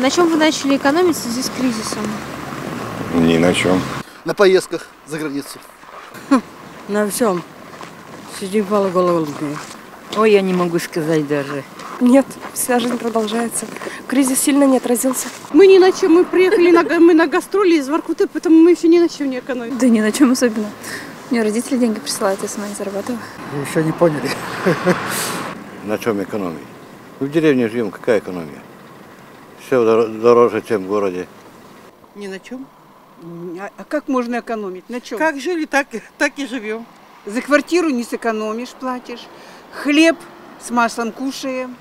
На чем вы начали экономить в связи с кризисом? Ни на чем. На поездках за границу. На всем. Сидим голодные. Ой, я не могу сказать даже. Нет, вся жизнь продолжается. Кризис сильно не отразился. Мы ни на чем. Мы приехали мы на гастроли из Воркуты, поэтому мы еще ни на чем не экономим. Да ни на чем особенно. Мне родители деньги присылают, я сама не зарабатываю. Вы еще не поняли. На чем экономить? В деревне живем, какая экономия? Все дороже, чем в городе. Ни на чем. А как можно экономить? На чем? Как жили, так и живем. За квартиру не сэкономишь, платишь. Хлеб с маслом кушаем.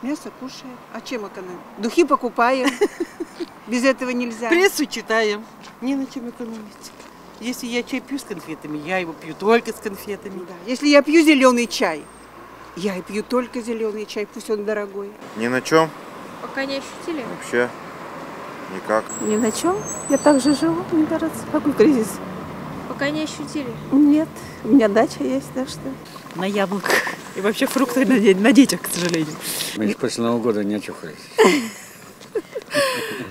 Мясо кушаем. А чем экономим? Духи покупаем. Без этого нельзя. Прессу читаем. Ни на чем экономить. Если я чай пью с конфетами, я его пью только с конфетами. Да. Если я пью зеленый чай, я и пью только зеленый чай, пусть он дорогой. Ни на чем. Пока не ощутили? Вообще никак. Ни на чем. Я так же живу, мне кажется. Какой кризис? Пока не ощутили? Нет. У меня дача есть, так что... На яблоках. И вообще фрукты на детях, к сожалению. Мы после Нового года не очухались.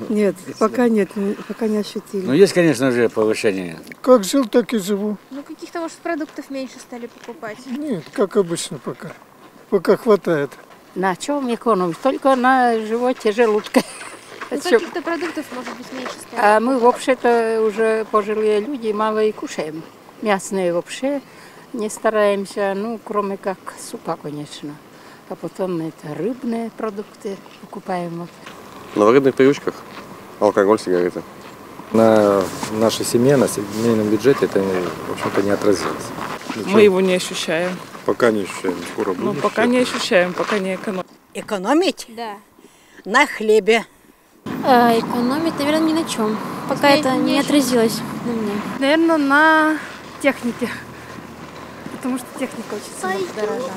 Нет, пока нет, пока не ощутили. Ну, есть, конечно же, повышение. Как жил, так и живу. Ну, каких-то, может, продуктов меньше стали покупать? Нет, как обычно пока. Пока хватает. На чем экономить? Только на животе, желудка. Ну, каких-то продуктов, может быть, меньше стали. А мы вообще-то уже пожилые люди, мало и кушаем. Мясные вообще не стараемся, ну, кроме как супа, конечно. А потом это рыбные продукты покупаем. Вот. На вредных привычках алкоголь, сигареты. На нашей семье, на семейном бюджете это, в общем-то, не отразилось. Ничего. Мы его не ощущаем. Пока не ощущаем, скоро будем. Ну, пока не ощущаем, пока не экономим. Экономить? Да. На хлебе. Экономить, наверное, ни на чем. Пока это не отразилось на мне. Наверное, на технике. Потому что техника очень сильно подорожала.